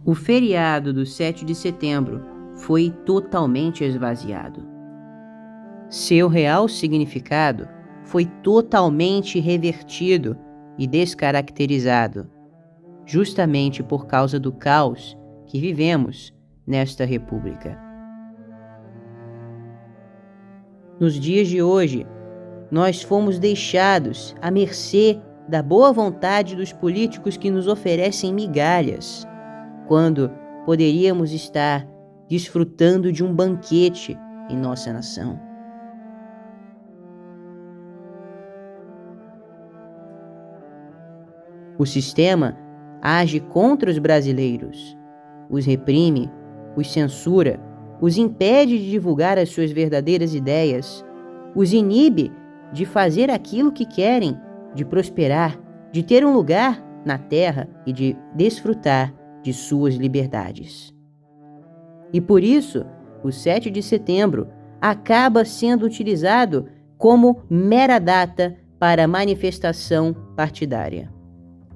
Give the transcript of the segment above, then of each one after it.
O feriado do 7 de setembro foi totalmente esvaziado. Seu real significado foi totalmente revertido e descaracterizado, justamente por causa do caos que vivemos nesta república. Nos dias de hoje, nós fomos deixados à mercê da boa vontade dos políticos que nos oferecem migalhas, quando poderíamos estar desfrutando de um banquete em nossa nação. O sistema age contra os brasileiros, os reprime, os censura, os impede de divulgar as suas verdadeiras ideias, os inibe de fazer aquilo que querem, de prosperar, de ter um lugar na terra e de desfrutar de suas liberdades. E por isso, o 7 de setembro acaba sendo utilizado como mera data para manifestação partidária.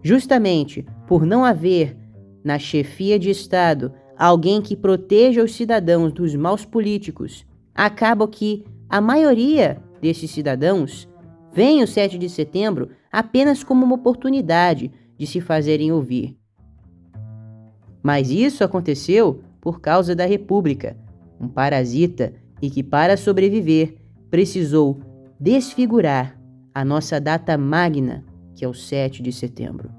Justamente por não haver na chefia de Estado alguém que proteja os cidadãos dos maus políticos, acaba que a maioria desses cidadãos veem o 7 de setembro apenas como uma oportunidade de se fazerem ouvir. Mas isso aconteceu por causa da República, um parasita e que, para sobreviver, precisou desfigurar a nossa data magna, que é o 7 de setembro.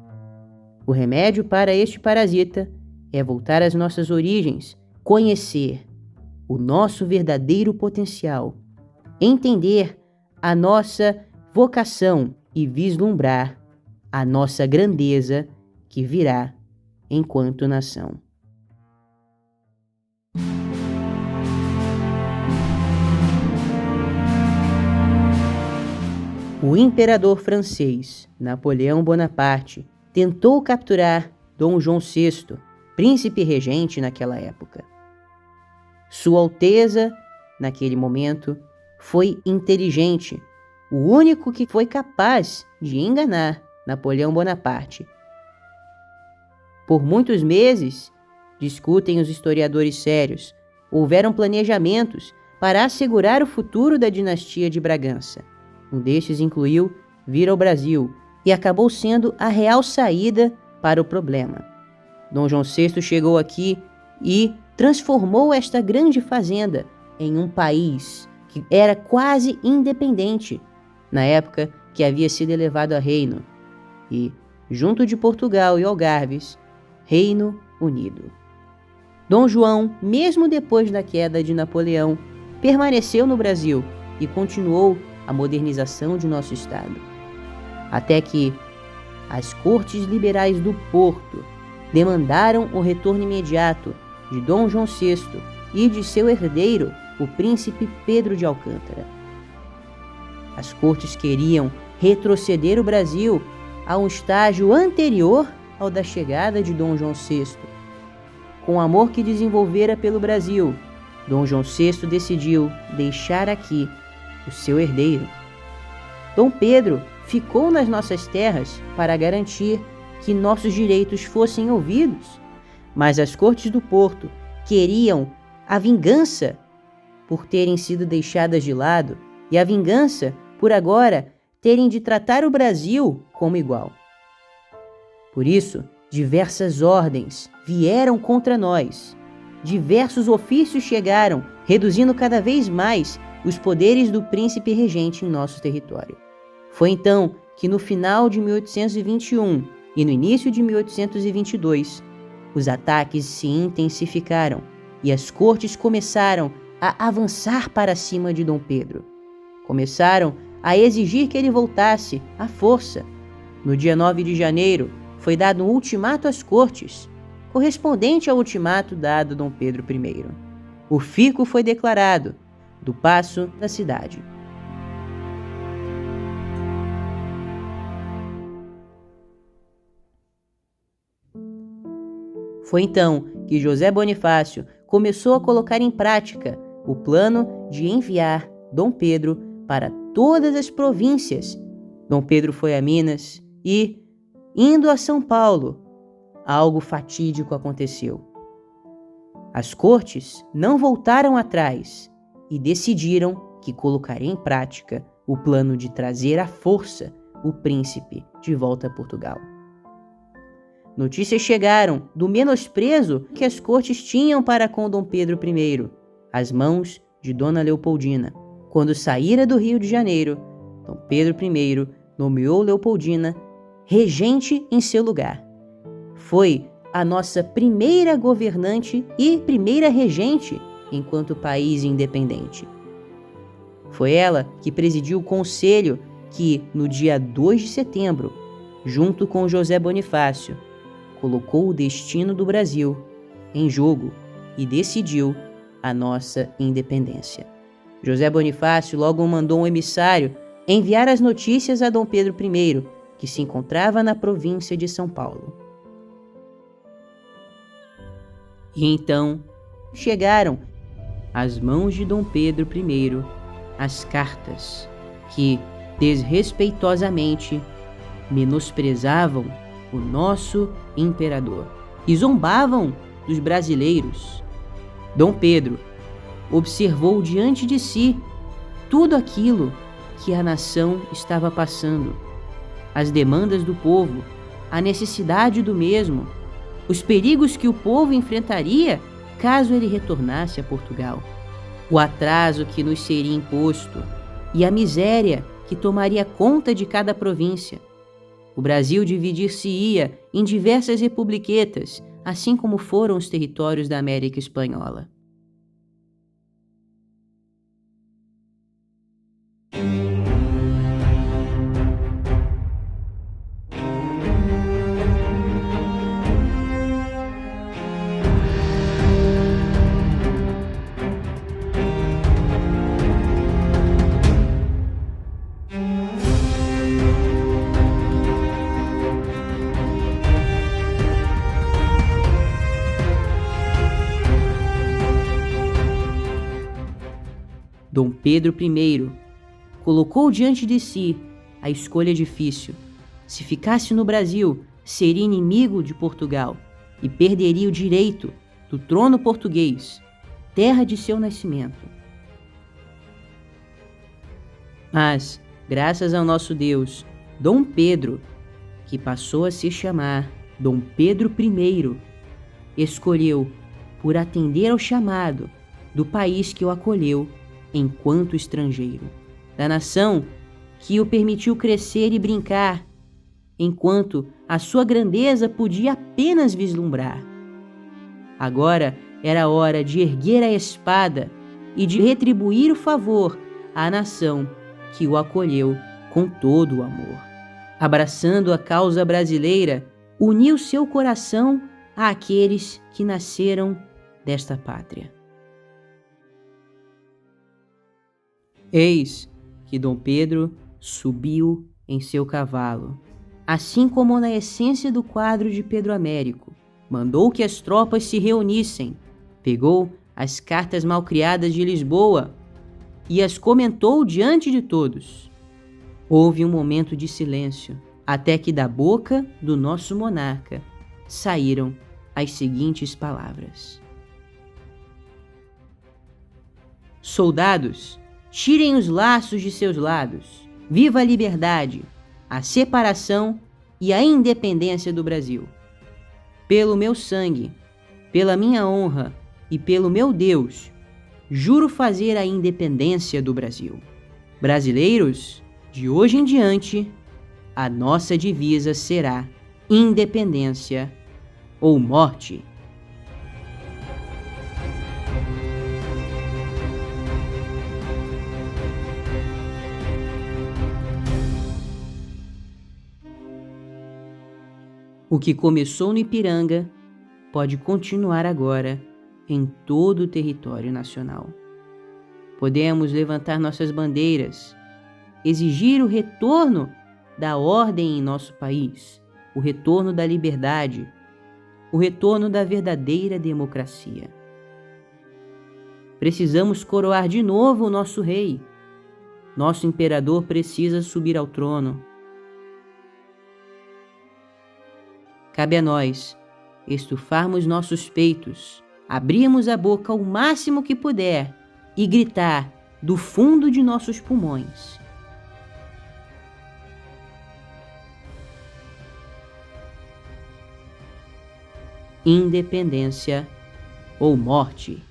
O remédio para este parasita é voltar às nossas origens, conhecer o nosso verdadeiro potencial, entender a nossa vocação e vislumbrar a nossa grandeza que virá enquanto nação. O imperador francês Napoleão Bonaparte tentou capturar Dom João VI, príncipe regente naquela época. Sua Alteza, naquele momento, foi inteligente, o único que foi capaz de enganar Napoleão Bonaparte. Por muitos meses, discutem os historiadores sérios, houveram planejamentos para assegurar o futuro da dinastia de Bragança. Um destes incluiu vir ao Brasil e acabou sendo a real saída para o problema. Dom João VI chegou aqui e transformou esta grande fazenda em um país que era quase independente, na época que havia sido elevado a reino, e, junto de Portugal e Algarves, Reino Unido. Dom João, mesmo depois da queda de Napoleão, permaneceu no Brasil e continuou a modernização de nosso estado. Até que as cortes liberais do Porto demandaram o retorno imediato de Dom João VI e de seu herdeiro, o príncipe Pedro de Alcântara. As cortes queriam retroceder o Brasil a um estágio anterior ao da chegada de Dom João VI. Com o amor que desenvolvera pelo Brasil, Dom João VI decidiu deixar aqui o seu herdeiro. Dom Pedro ficou nas nossas terras para garantir que nossos direitos fossem ouvidos, mas as cortes do Porto queriam a vingança por terem sido deixadas de lado e a vingança por agora terem de tratar o Brasil como igual. Por isso, diversas ordens vieram contra nós. Diversos ofícios chegaram, reduzindo cada vez mais os poderes do príncipe regente em nosso território. Foi então que no final de 1821 e no início de 1822, os ataques se intensificaram e as cortes começaram a avançar para cima de Dom Pedro. Começaram a exigir que ele voltasse à força. No dia 9 de janeiro, foi dado um ultimato às cortes, correspondente ao ultimato dado a Dom Pedro I. O fico foi declarado do paço da cidade. Foi então que José Bonifácio começou a colocar em prática o plano de enviar Dom Pedro para todas as províncias. Dom Pedro foi a Minas e, indo a São Paulo, algo fatídico aconteceu. As cortes não voltaram atrás e decidiram que colocariam em prática o plano de trazer à força o príncipe de volta a Portugal. Notícias chegaram do menosprezo que as cortes tinham para com Dom Pedro I, às mãos de Dona Leopoldina. Quando saíra do Rio de Janeiro, Dom Pedro I nomeou Leopoldina regente em seu lugar. Foi a nossa primeira governante e primeira regente enquanto país independente. Foi ela que presidiu o conselho que, no dia 2 de setembro, junto com José Bonifácio, colocou o destino do Brasil em jogo e decidiu a nossa independência. José Bonifácio logo mandou um emissário enviar as notícias a Dom Pedro I, que se encontrava na província de São Paulo. E então chegaram às mãos de Dom Pedro I as cartas que desrespeitosamente menosprezavam o nosso imperador e zombavam dos brasileiros. Dom Pedro observou diante de si tudo aquilo que a nação estava passando, as demandas do povo, a necessidade do mesmo, os perigos que o povo enfrentaria caso ele retornasse a Portugal, o atraso que nos seria imposto e a miséria que tomaria conta de cada província. O Brasil dividir-se-ia em diversas republiquetas, assim como foram os territórios da América Espanhola. Dom Pedro I colocou diante de si a escolha difícil. Se ficasse no Brasil, seria inimigo de Portugal e perderia o direito do trono português, terra de seu nascimento. Mas, graças ao nosso Deus, Dom Pedro, que passou a se chamar Dom Pedro I, escolheu por atender ao chamado do país que o acolheu enquanto estrangeiro, da nação que o permitiu crescer e brincar, enquanto a sua grandeza podia apenas vislumbrar. Agora era hora de erguer a espada e de retribuir o favor à nação que o acolheu com todo o amor. Abraçando a causa brasileira, uniu seu coração àqueles que nasceram desta pátria. Eis que Dom Pedro subiu em seu cavalo, assim como na essência do quadro de Pedro Américo, mandou que as tropas se reunissem, pegou as cartas malcriadas de Lisboa e as comentou diante de todos. Houve um momento de silêncio, até que da boca do nosso monarca saíram as seguintes palavras: Soldados, tirem os laços de seus lados. Viva a liberdade, a separação e a independência do Brasil. Pelo meu sangue, pela minha honra e pelo meu Deus, juro fazer a independência do Brasil. Brasileiros, de hoje em diante, a nossa divisa será independência ou morte. O que começou no Ipiranga pode continuar agora em todo o território nacional. Podemos levantar nossas bandeiras, exigir o retorno da ordem em nosso país, o retorno da liberdade, o retorno da verdadeira democracia. Precisamos coroar de novo o nosso rei. Nosso imperador precisa subir ao trono. Cabe a nós estufarmos nossos peitos, abrirmos a boca o máximo que puder e gritar do fundo de nossos pulmões: independência ou morte.